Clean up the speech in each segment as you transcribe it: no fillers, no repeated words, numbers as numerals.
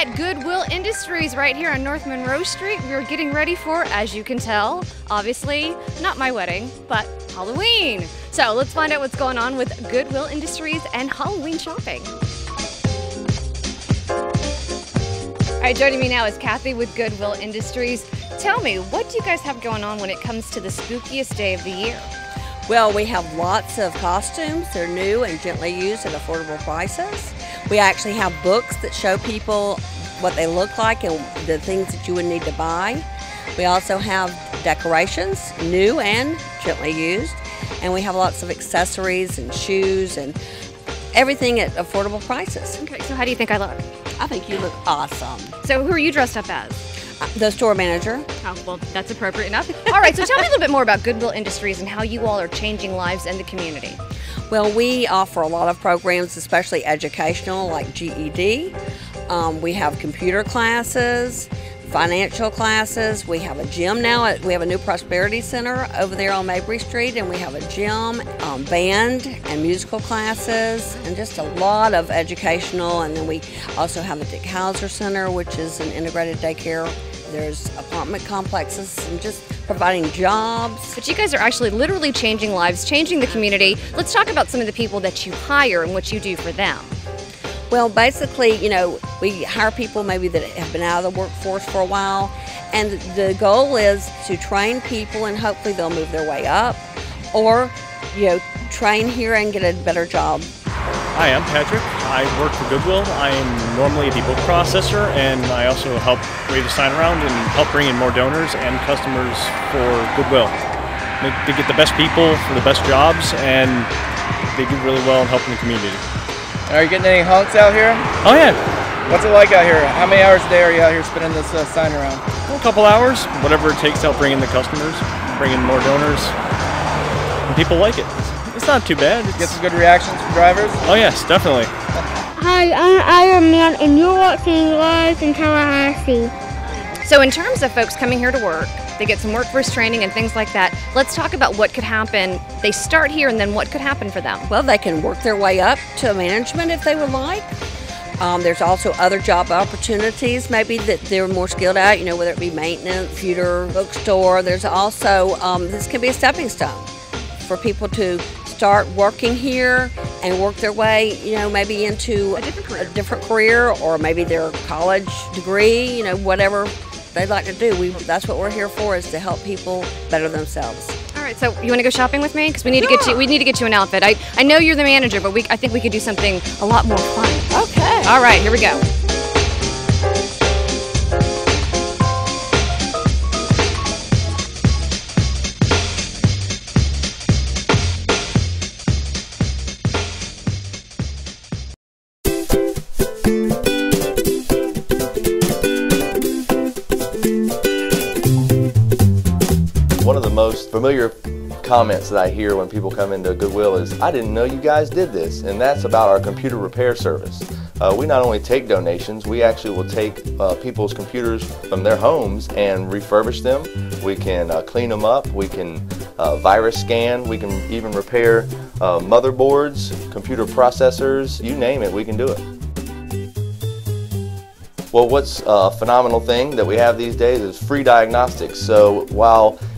at Goodwill Industries right here on North Monroe Street. We're getting ready for, as you can tell, obviously, not my wedding, but Halloween. So let's find out what's going on with Goodwill Industries and Halloween shopping. All right, joining me now is Kathy with Goodwill Industries. Tell me, what do you guys have going on when it comes to the spookiest day of the year? Well, we have lots of costumes. They're new and gently used at affordable prices. We actually have books that show people what they look like and the things that you would need to buy. We also have decorations, new and gently used. And we have lots of accessories and shoes and everything at affordable prices. Okay, so how do you think I look? I think you look awesome. So who are you dressed up as? The store manager. Oh, well, that's appropriate enough. All right, so tell me a little bit more about Goodwill Industries and how you all are changing lives in the community. Well, we offer a lot of programs, especially educational, like GED. We have computer classes, financial classes. We have a gym now. We have a new Prosperity Center over there on Mabry Street, and we have a gym, band and musical classes, and just a lot of educational. And then we also have the Dick Hauser Center, which is an integrated daycare. There's apartment complexes and just providing jobs. But you guys are actually literally changing lives, changing the community. Let's talk about some of the people that you hire and what you do for them. Well, basically, you know, we hire people maybe that have been out of the workforce for a while, and the goal is to train people and hopefully they'll move their way up, or, you know, train here and get a better job. Hi, I'm Patrick. I work for Goodwill. I am normally the book processor, and I also help wave the sign around and help bring in more donors and customers for Goodwill. They get the best people for the best jobs, and they do really well in helping the community. Are you getting any honks out here? Oh yeah. What's it like out here? How many hours a day are you out here spinning this sign around? Well, a couple hours, whatever it takes to help bring in the customers, bring in more donors, and people like it. It's not too bad. Get some good reactions from drivers? Oh yes, definitely. Hi, I'm Iron Man, and you're watching Live in Tallahassee. So in terms of folks coming here to work, they get some workforce training and things like that. Let's talk about what could happen. They start here, and then what could happen for them? Well, they can work their way up to management if they would like. There's also other job opportunities, maybe that they're more skilled at, you know, whether it be maintenance, computer, bookstore. There's also, this can be a stepping stone for people to start working here and work their way, you know, maybe into a different career, or maybe their college degree, you know, whatever they'd like to do. That's what we're here for, is to help people better themselves. All right, so you want to go shopping with me? Because we need to get you an outfit. I know you're the manager, but I think we could do something a lot more fun. Okay. All right, here we go. One of the most familiar comments that I hear when people come into Goodwill is, "I didn't know you guys did this," and that's about our computer repair service. We not only take donations, we actually will take people's computers from their homes and refurbish them. We can clean them up, we can virus scan, we can even repair motherboards, computer processors, you name it, we can do it. Well, what's a phenomenal thing that we have these days is free diagnostics. So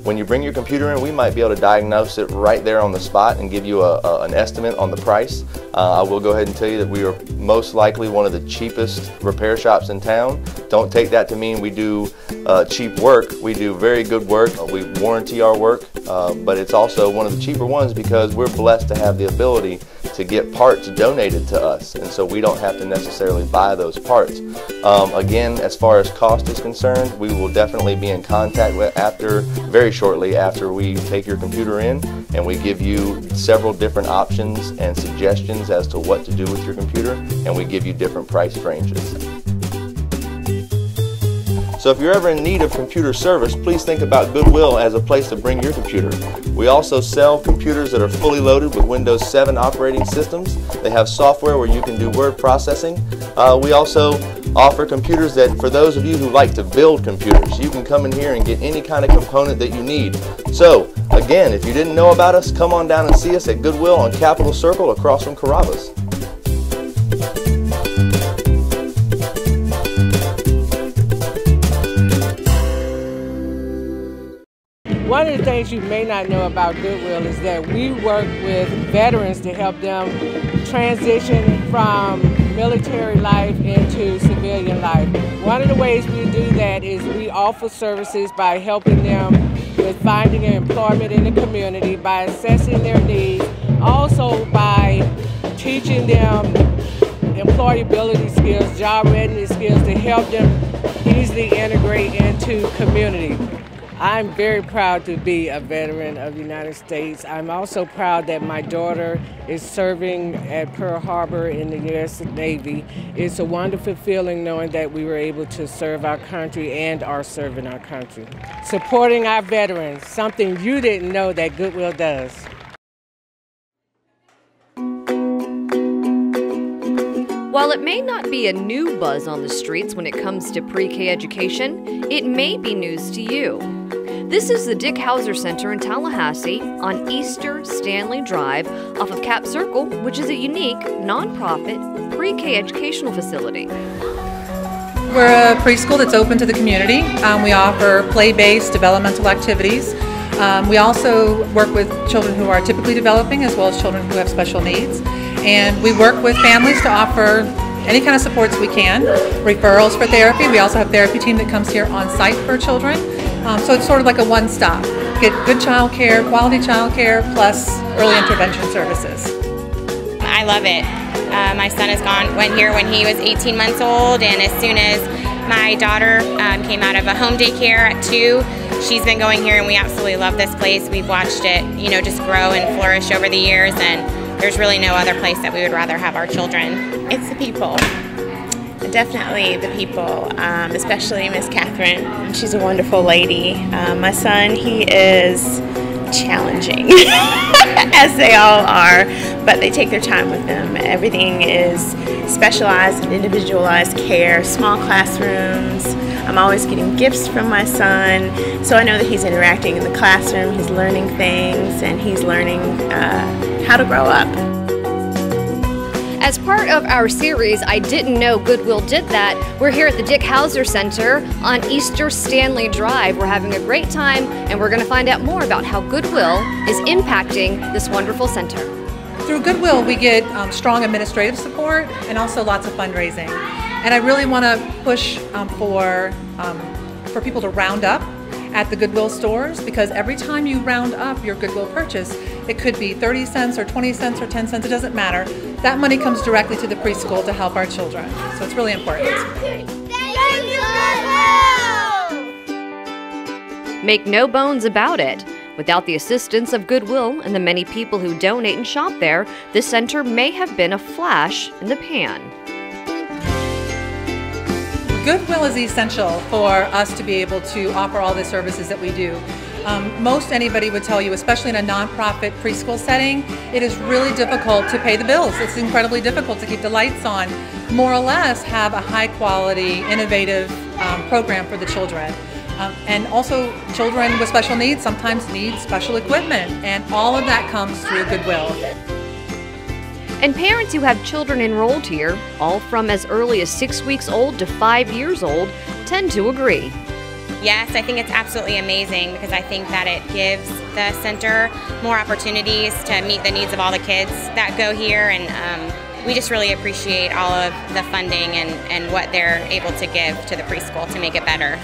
when you bring your computer in, we might be able to diagnose it right there on the spot and give you an estimate on the price. I will go ahead and tell you that we are most likely one of the cheapest repair shops in town. Don't take that to mean we do cheap work. We do very good work. We warranty our work, but it's also one of the cheaper ones because we're blessed to have the ability to get parts donated to us, and so we don't have to necessarily buy those parts. Again, as far as cost is concerned, we will definitely be in contact very shortly after we take your computer in, and we give you several different options and suggestions as to what to do with your computer, and we give you different price ranges. So if you're ever in need of computer service, please think about Goodwill as a place to bring your computer. We also sell computers that are fully loaded with Windows 7 operating systems. They have software where you can do word processing. We also offer computers that, for those of you who like to build computers, you can come in here and get any kind of component that you need. So, again, if you didn't know about us, come on down and see us at Goodwill on Capitol Circle across from Carrabba's. One of the things you may not know about Goodwill is that we work with veterans to help them transition from military life into civilian life. One of the ways we do that is we offer services by helping them with finding employment in the community, by assessing their needs, also by teaching them employability skills, job readiness skills to help them easily integrate into community. I'm very proud to be a veteran of the United States. I'm also proud that my daughter is serving at Pearl Harbor in the U.S. Navy. It's a wonderful feeling knowing that we were able to serve our country and are serving our country. Supporting our veterans, something you didn't know that Goodwill does. While it may not be a new buzz on the streets when it comes to pre-K education, it may be news to you. This is the Dick Hauser Center in Tallahassee on Easter Stanley Drive off of Cap Circle, which is a unique, nonprofit pre-K educational facility. We're a preschool that's open to the community. We offer play-based developmental activities. We also work with children who are typically developing as well as children who have special needs. And we work with families to offer any kind of supports we can. Referrals for therapy. We also have a therapy team that comes here on site for children. So it's sort of like a one-stop. Get good child care, quality child care, plus early intervention services. I love it. My son went here when he was 18 months old, and as soon as my daughter came out of a home daycare at 2, she's been going here, and we absolutely love this place. We've watched it, just grow and flourish over the years, and there's really no other place that we would rather have our children. It's the people. Definitely the people, especially Miss Catherine. She's a wonderful lady. My son, he is challenging, as they all are, but they take their time with him. Everything is specialized and individualized care, small classrooms. I'm always getting gifts from my son, so I know that he's interacting in the classroom, he's learning things, and he's learning how to grow up. As part of our series, I Didn't Know Goodwill Did That, we're here at the Dick Hauser Center on Easter Stanley Drive. We're having a great time, and we're going to find out more about how Goodwill is impacting this wonderful center. Through Goodwill, we get strong administrative support and also lots of fundraising. And I really want to push for people to round up at the Goodwill stores, because every time you round up your Goodwill purchase, it could be 30 cents or 20 cents or 10 cents, it doesn't matter. That money comes directly to the preschool to help our children. So it's really important. Thank you, Goodwill! Make no bones about it. Without the assistance of Goodwill and the many people who donate and shop there, this center may have been a flash in the pan. Goodwill is essential for us to be able to offer all the services that we do. Most anybody would tell you, especially in a nonprofit preschool setting, it is really difficult to pay the bills. It's incredibly difficult to keep the lights on. More or less have a high quality, innovative program for the children. And also children with special needs sometimes need special equipment, and all of that comes through Goodwill. And parents who have children enrolled here, all from as early as 6 weeks old to 5 years old, tend to agree. Yes, I think it's absolutely amazing, because I think that it gives the center more opportunities to meet the needs of all the kids that go here, and we just really appreciate all of the funding and what they're able to give to the preschool to make it better.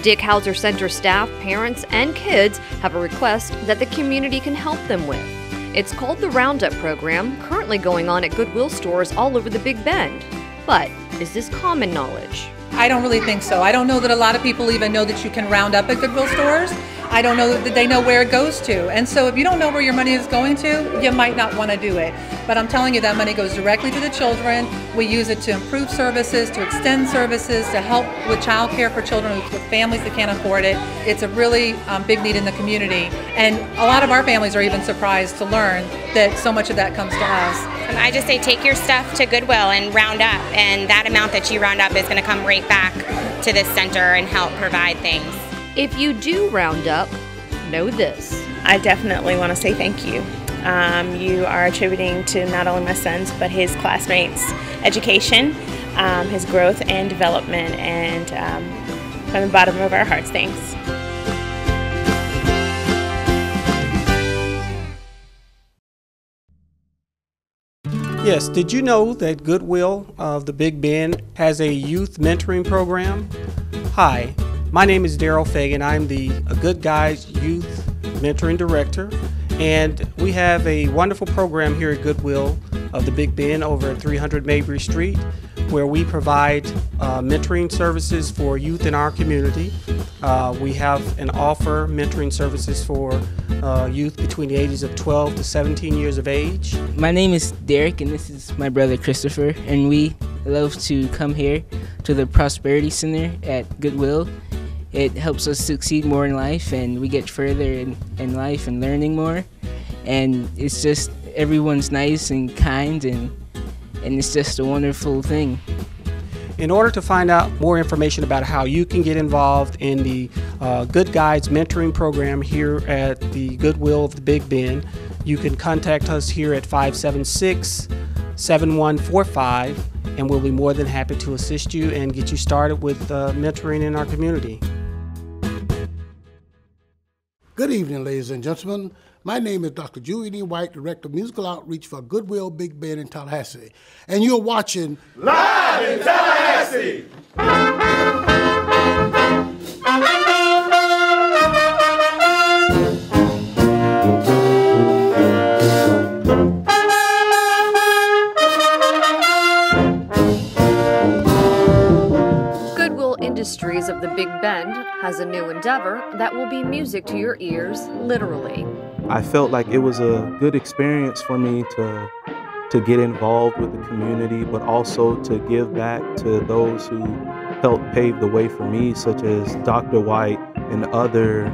Dick Hauser Center staff, parents, and kids have a request that the community can help them with. It's called the Roundup program, currently going on at Goodwill stores all over the Big Bend. But is this common knowledge? I don't really think so. I don't know that a lot of people even know that you can round up at Goodwill stores. I don't know that they know where it goes to. And so if you don't know where your money is going to, you might not want to do it. But I'm telling you, that money goes directly to the children. We use it to improve services, to extend services, to help with child care for children with families that can't afford it. It's a really big need in the community. And a lot of our families are even surprised to learn that so much of that comes to us. I just say take your stuff to Goodwill and round up, and that amount that you round up is going to come right back to this center and help provide things. If you do round up, know this. I definitely want to say thank you. You are attributing to not only my son's, but his classmates' education, his growth and development, and from the bottom of our hearts, thanks. Yes, did you know that Goodwill of the Big Bend has a youth mentoring program? Hi, my name is Daryl Fagan. I'm the Good Guys Youth Mentoring Director, and we have a wonderful program here at Goodwill of the Big Bend over at 300 Mabry Street, where we provide mentoring services for youth in our community. We have and offer mentoring services for youth between the ages of 12 to 17 years of age. My name is Derek, and this is my brother Christopher, and we love to come here to the Prosperity Center at Goodwill. It helps us succeed more in life, and we get further in life and learning more. And it's just, everyone's nice and kind, and it's just a wonderful thing. In order to find out more information about how you can get involved in the Good Guides Mentoring Program here at the Goodwill of the Big Bend, you can contact us here at 576-7145, and we'll be more than happy to assist you and get you started with mentoring in our community. Good evening, ladies and gentlemen. My name is Dr. Julie White, Director of Musical Outreach for Goodwill Big Bend in Tallahassee. And you're watching Live in Tallahassee! Goodwill Industries of the Big Bend has a new endeavor that will be music to your ears, literally. I felt like it was a good experience for me to get involved with the community, but also to give back to those who helped pave the way for me, such as Dr. White and other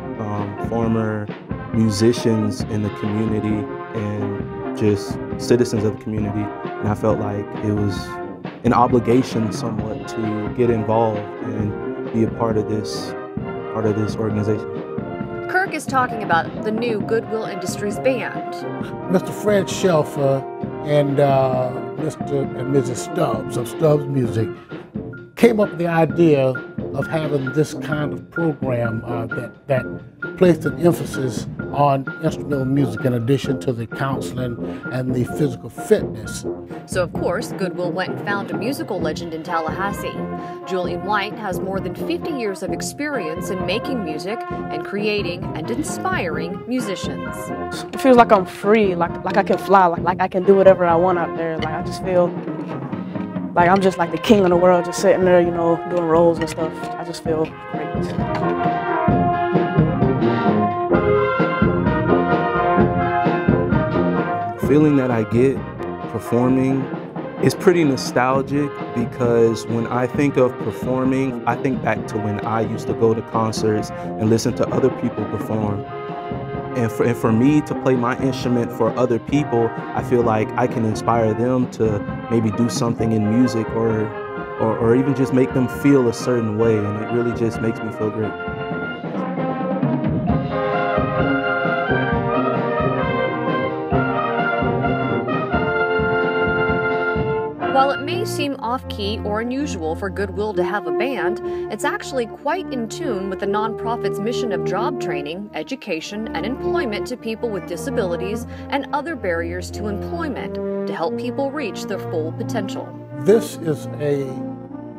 former musicians in the community and just citizens of the community. And I felt like it was an obligation somewhat to get involved and be a part of this organization. Kirk is talking about the new Goodwill Industries band. Mr. Fred Shelfer and Mr. and Mrs. Stubbs of Stubbs Music came up with the idea of having this kind of program that placed an emphasis on instrumental music in addition to the counseling and the physical fitness. So, of course, Goodwill went and found a musical legend in Tallahassee. Julian White has more than 50 years of experience in making music and creating and inspiring musicians. It feels like I'm free, like I can fly, like I can do whatever I want out there. Like I just feel like I'm just like the king of the world, just sitting there, you know, doing roles and stuff. I just feel great. Feeling that I get performing is pretty nostalgic, because when I think of performing, I think back to when I used to go to concerts and listen to other people perform. And for me to play my instrument for other people, I feel like I can inspire them to maybe do something in music or even just make them feel a certain way, and it really just makes me feel great. While it may seem off-key or unusual for Goodwill to have a band, it's actually quite in tune with the nonprofit's mission of job training, education, and employment to people with disabilities and other barriers to employment to help people reach their full potential. This is a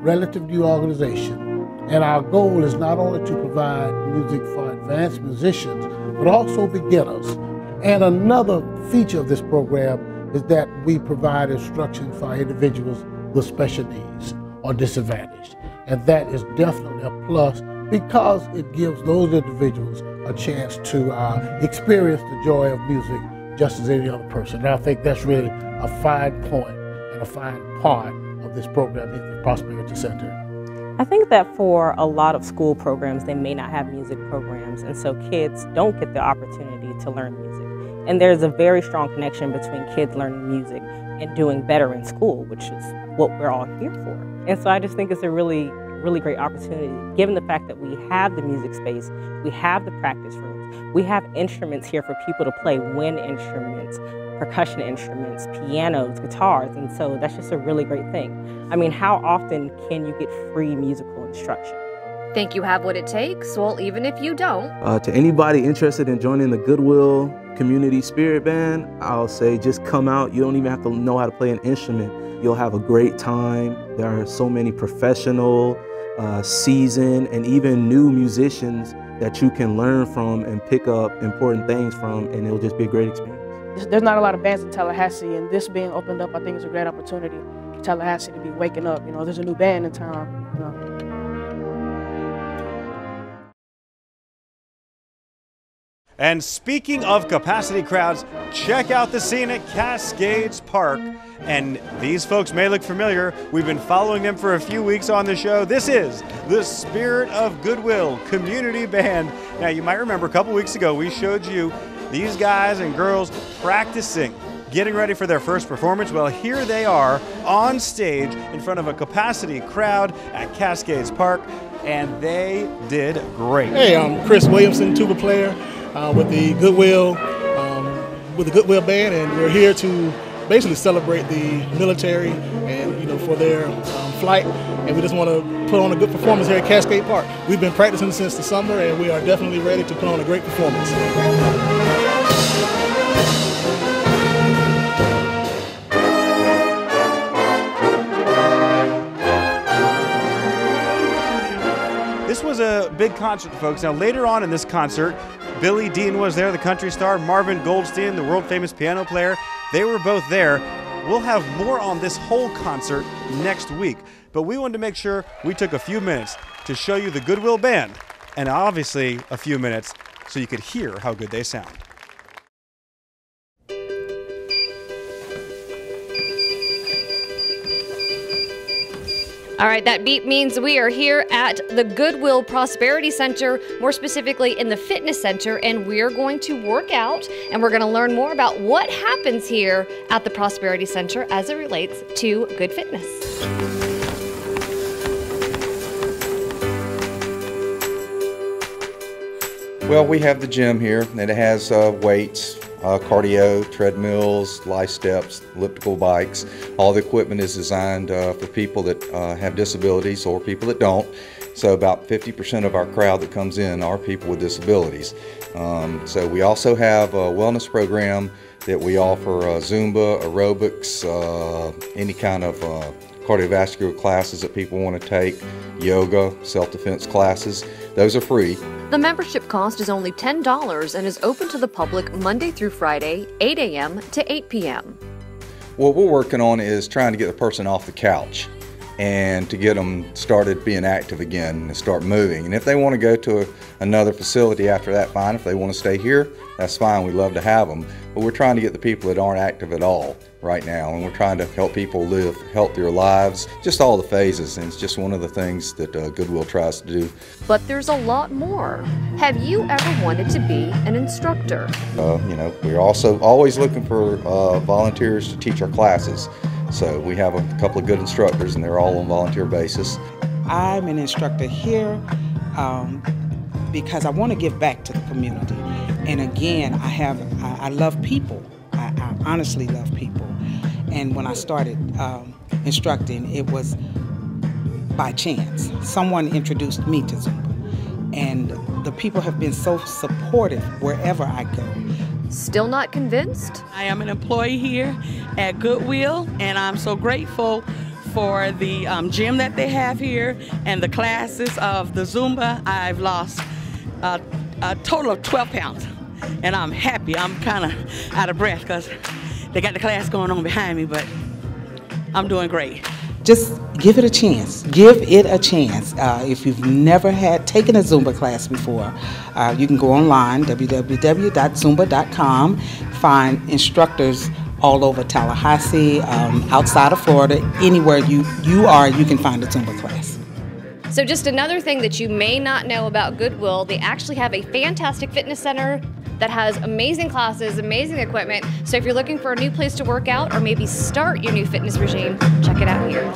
relatively new organization, and our goal is not only to provide music for advanced musicians, but also beginners. And another feature of this program is that we provide instruction for individuals with special needs or disadvantaged. And that is definitely a plus, because it gives those individuals a chance to experience the joy of music just as any other person. And I think that's really a fine point and a fine part of this program in the Prosperity Center. I think that for a lot of school programs, they may not have music programs, and so kids don't get the opportunity to learn music. And there's a very strong connection between kids learning music and doing better in school, which is what we're all here for. And so I just think it's a really great opportunity, given the fact that we have the music space, we have the practice rooms, we have instruments here for people to play, wind instruments, percussion instruments, pianos, guitars, and so that's just a really great thing. I mean, how often can you get free musical instruction? Think you have what it takes? Well, even if you don't. To anybody interested in joining the Goodwill community spirit band, I'll say just come out. You don't even have to know how to play an instrument. You'll have a great time. There are so many professional, seasoned, and even new musicians that you can learn from and pick up important things from, and it'll just be a great experience. There's not a lot of bands in Tallahassee, and this being opened up, I think is a great opportunity for Tallahassee to be waking up. You know, there's a new band in town. You know. And speaking of capacity crowds, check out the scene at Cascades Park. And these folks may look familiar. We've been following them for a few weeks on the show. This is the Spirit of Goodwill Community Band. Now, you might remember a couple weeks ago we showed you these guys and girls practicing, getting ready for their first performance. Well, here they are on stage in front of a capacity crowd at Cascades Park, and they did great. Hey, I'm Chris Williamson, tuba player with the Goodwill Band, and we're here to basically celebrate the military and for their flight, and we just want to put on a good performance here at Cascade Park. We've been practicing since the summer, and we are definitely ready to put on a great performance. This was a big concert, folks. Now, later on in this concert, Billy Dean was there, the country star, Marvin Goldstein, the world-famous piano player. They were both there. We'll have more on this whole concert next week, but we wanted to make sure we took a few minutes to show you the Goodwill Band, and obviously a few minutes so you could hear how good they sound. All right, that beep means we are here at the Goodwill Prosperity Center, more specifically in the fitness center, and we're going to work out, and we're going to learn more about what happens here at the Prosperity Center as it relates to good fitness. Well, we have the gym here, and it has weights, cardio, treadmills, life steps, elliptical bikes. All the equipment is designed for people that have disabilities or people that don't. So about 50% of our crowd that comes in are people with disabilities. So we also have a wellness program that we offer Zumba, aerobics, any kind of cardiovascular classes that people want to take, yoga, self-defense classes. Those are free. The membership cost is only $10 and is open to the public Monday through Friday, 8 a.m. to 8 p.m. What we're working on is trying to get the person off the couch and to get them started being active again and start moving. And if they want to go to another facility after that, fine. If they want to stay here, that's fine. We love to have them. But we're trying to get the people that aren't active at all right now, and we're trying to help people live healthier lives, just all the phases, and it's just one of the things that Goodwill tries to do. But there's a lot more. Have you ever wanted to be an instructor? We're also always looking for volunteers to teach our classes. So we have a couple of good instructors, and they're all on volunteer basis. I'm an instructor here because I want to give back to the community. And again, I love people. I honestly love people. And when I started instructing, it was by chance. Someone introduced me to Zumba. And the people have been so supportive wherever I go. Still not convinced? I am an employee here at Goodwill, and I'm so grateful for the gym that they have here and the classes of the Zumba. I've lost a total of 12 pounds, and I'm happy. I'm kind of out of breath because they got the class going on behind me, but I'm doing great. Just give it a chance. Give it a chance. If you've never taken a Zumba class before, you can go online, www.zumba.com, find instructors all over Tallahassee, outside of Florida, anywhere you are, you can find a Zumba class. So just another thing that you may not know about Goodwill, they actually have a fantastic fitness center that has amazing classes, amazing equipment. So if you're looking for a new place to work out or maybe start your new fitness regime, check it out here.